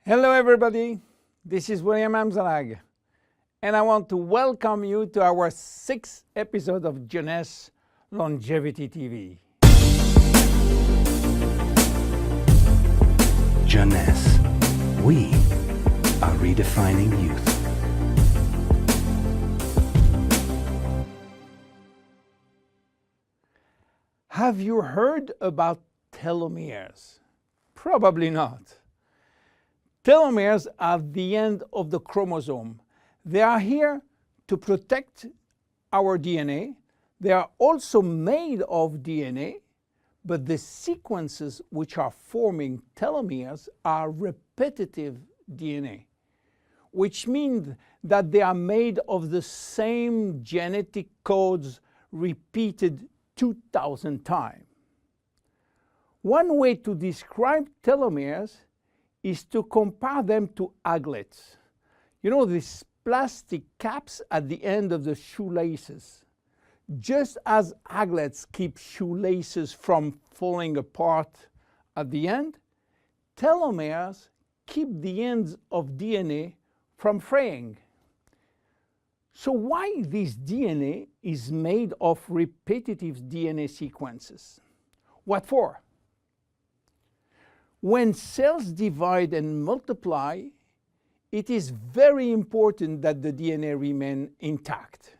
Hello everybody, this is William Amzalag, and I want to welcome you to our 6th episode of Jeunesse Longevity TV. Jeunesse, we are redefining youth. Have you heard about telomeres? Probably not. Telomeres are the end of the chromosome. They are here to protect our DNA. They are also made of DNA, but the sequences which are forming telomeres are repetitive DNA, which means that they are made of the same genetic codes repeated 2,000 times. One way to describe telomeres is to compare them to aglets. You know, these plastic caps at the end of the shoelaces. Just as aglets keep shoelaces from falling apart at the end, telomeres keep the ends of DNA from fraying. So why this DNA is made of repetitive DNA sequences? What for? When cells divide and multiply, it is very important that the DNA remain intact.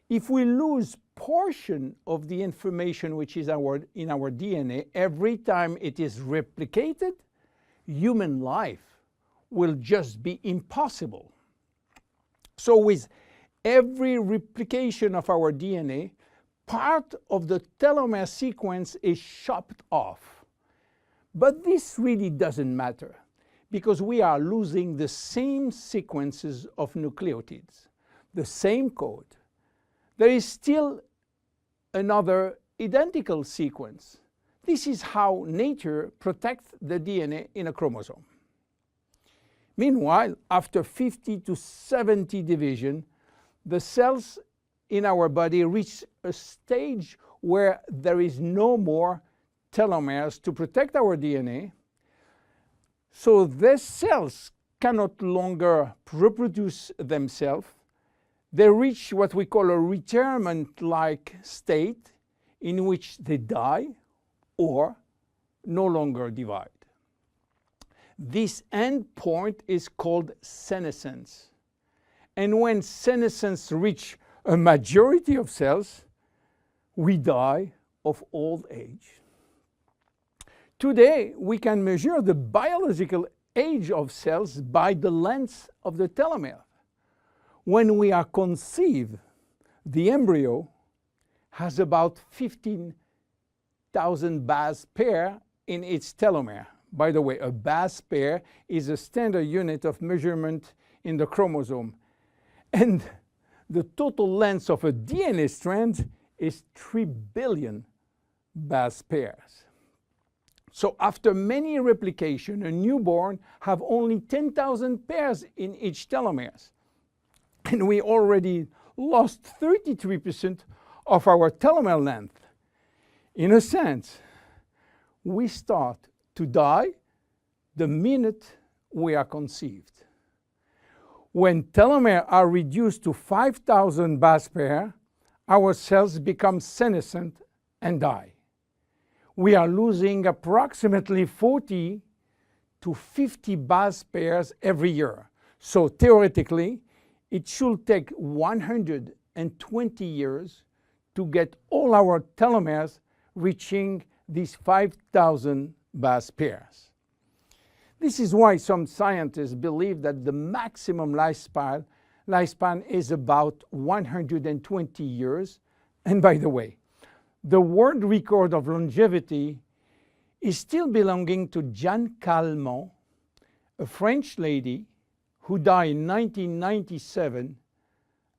If we lose portion of the information which is in our DNA every time it is replicated, human life will just be impossible. So with every replication of our DNA, part of the telomere sequence is chopped off. But this really doesn't matter, because we are losing the same sequences of nucleotides, the same code. There is still another identical sequence. This is how nature protects the DNA in a chromosome. Meanwhile, after 50 to 70 division, the cells in our body reach a stage where there is no more telomeres to protect our DNA, so these cells cannot longer reproduce themselves. They reach what we call a retirement-like state in which they die or no longer divide. This end point is called senescence. And when senescence reaches a majority of cells, we die of old age. Today, we can measure the biological age of cells by the length of the telomere. When we are conceived, the embryo has about 15,000 base pair in its telomere. By the way, a base pair is a standard unit of measurement in the chromosome. And the total length of a DNA strand is 3 billion base pairs. So after many replications, a newborn have only 10,000 pairs in each telomeres. And we already lost 33% of our telomere length. In a sense, we start to die the minute we are conceived. When telomeres are reduced to 5,000 base pairs, our cells become senescent and die. We are losing approximately 40 to 50 base pairs every year. So theoretically, it should take 120 years to get all our telomeres reaching these 5,000 base pairs. This is why some scientists believe that the maximum lifespan is about 120 years. And by the way, the world record of longevity is still belonging to Jeanne Calment, a French lady who died in 1997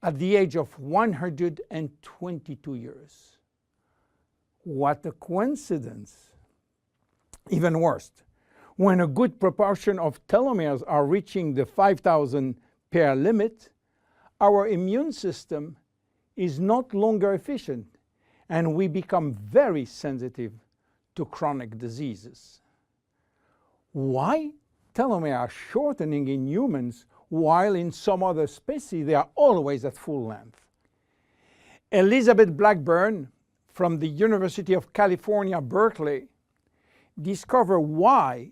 at the age of 122 years. What a coincidence! Even worse, when a good proportion of telomeres are reaching the 5,000 pair limit, our immune system is not longer efficient, and we become very sensitive to chronic diseases. Why telomeres are shortening in humans, while in some other species they are always at full length. Elizabeth Blackburn from the University of California, Berkeley, discovered why,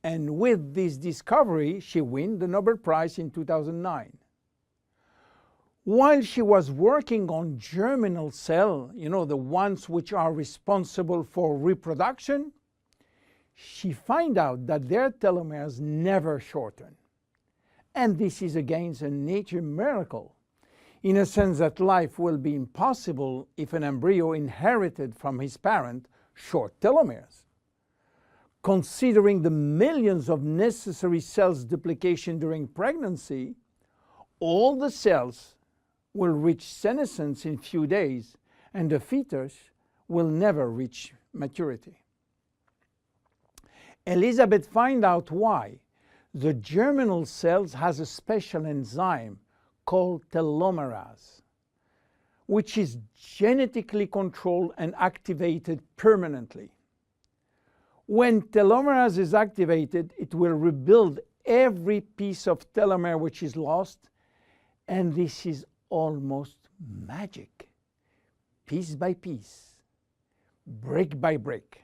and with this discovery she won the Nobel Prize in 2009. While she was working on germinal cells, the ones which are responsible for reproduction, she found out that their telomeres never shorten. And this is again a nature miracle, in a sense that life will be impossible if an embryo inherited from his parent short telomeres. Considering the millions of necessary cells duplication during pregnancy, all the cells will reach senescence in few days, and the fetus will never reach maturity. Elizabeth found out why. The germinal cells has a special enzyme called telomerase, which is genetically controlled and activated permanently. When telomerase is activated, it will rebuild every piece of telomere which is lost, and this is almost magic. Piece by piece, brick by brick.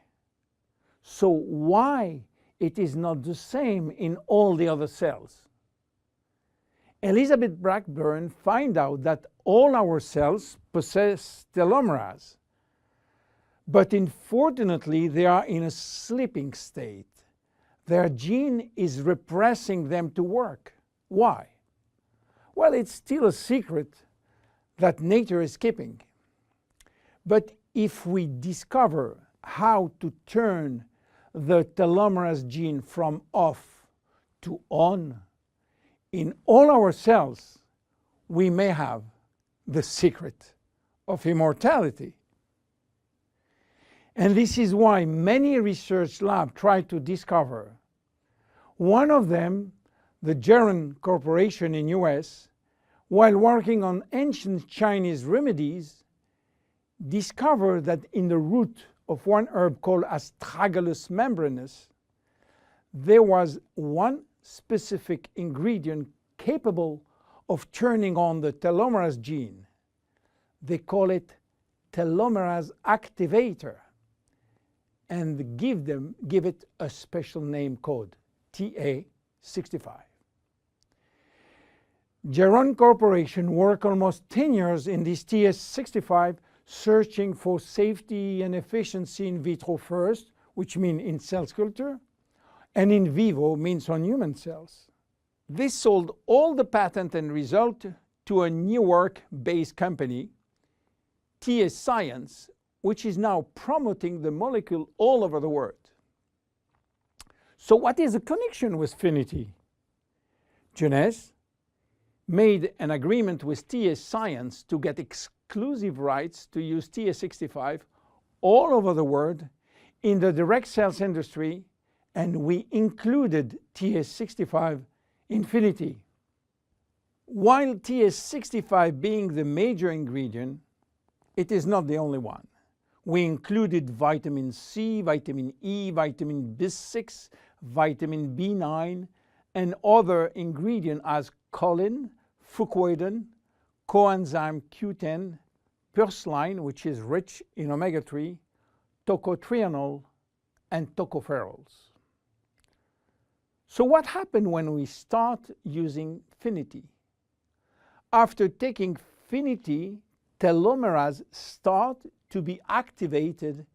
So why it is not the same in all the other cells? Elizabeth Blackburn found out that all our cells possess telomerase, but unfortunately they are in a sleeping state. Their gene is repressing them to work. Why? Well, it's still a secret that nature is keeping. But if we discover how to turn the telomerase gene from off to on in all our cells, we may have the secret of immortality. And this is why many research labs try to discover. One of them, the Geron Corporation in US, while working on ancient Chinese remedies, discovered that in the root of one herb called Astragalus membranus, there was one specific ingredient capable of turning on the telomerase gene. They call it telomerase activator, and give it a special name code, TA65. Geron Corporation worked almost 10 years in this TA65, searching for safety and efficiency in vitro first, which means in cell culture, and in vivo means on human cells. This sold all the patent and result to a Newark-based company, TA Science, which is now promoting the molecule all over the world. So what is the connection with FINITI? Jeunesse made an agreement with TA Science to get exclusive rights to use TA65 all over the world in the direct cells industry, and we included TA65 in FINITI. While TA65 being the major ingredient, it is not the only one. We included vitamin C, vitamin E, vitamin B6, vitamin B9, and other ingredients as choline, fucoidan, coenzyme Q10, purslane, which is rich in omega-3, tocotrienol, and tocopherols. So what happened when we start using FINITI? After taking FINITI, telomerase start to be activated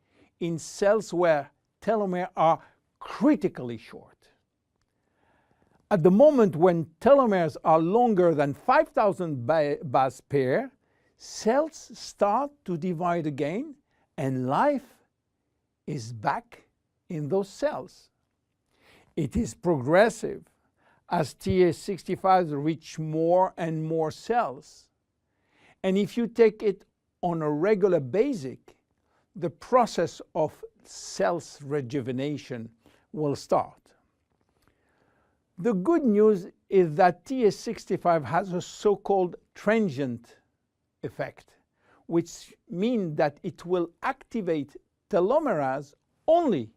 in cells where telomeres are critically short. At the moment when telomeres are longer than 5,000 base pair, cells start to divide again, and life is back in those cells. It is progressive as TA65 reach more and more cells. And if you take it on a regular basis, the process of cells rejuvenation will start. The good news is that TA65 has a so-called transient effect, which means that it will activate telomerase only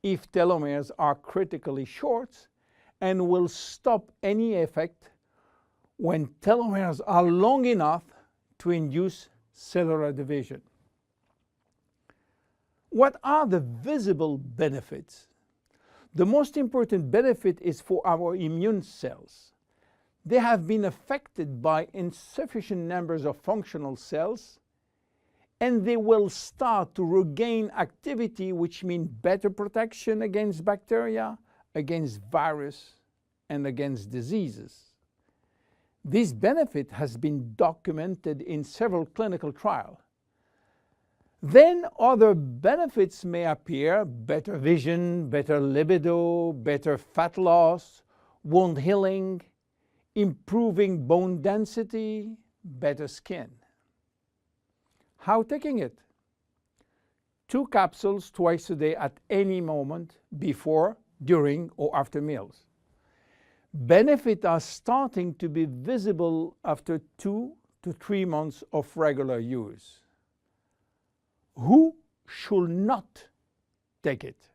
if telomeres are critically short and will stop any effect when telomeres are long enough to induce cellular division. What are the visible benefits? The most important benefit is for our immune cells. They have been affected by insufficient numbers of functional cells, and they will start to regain activity, which means better protection against bacteria, against virus, and against diseases. This benefit has been documented in several clinical trials. Then other benefits may appear: better vision, better libido, better fat loss, wound healing, improving bone density, better skin. How taking it? 2 capsules twice a day at any moment, before, during, or after meals. Benefits are starting to be visible after 2 to 3 months of regular use. Who should not take it?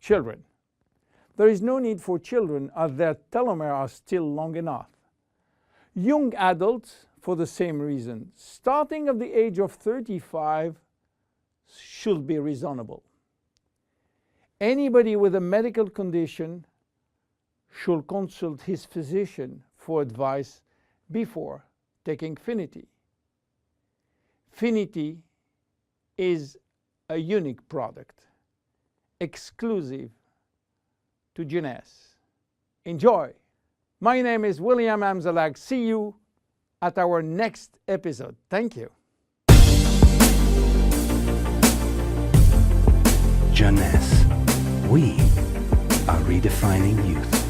Children. There is no need for children, as their telomeres are still long enough. Young adults, for the same reason, starting at the age of 35, should be reasonable. Anybody with a medical condition should consult his physician for advice before taking FINITI. FINITI is a unique product, exclusive to Jeunesse. Enjoy! My name is William Amzalag. See you at our next episode. Thank you. Jeunesse. We are redefining youth.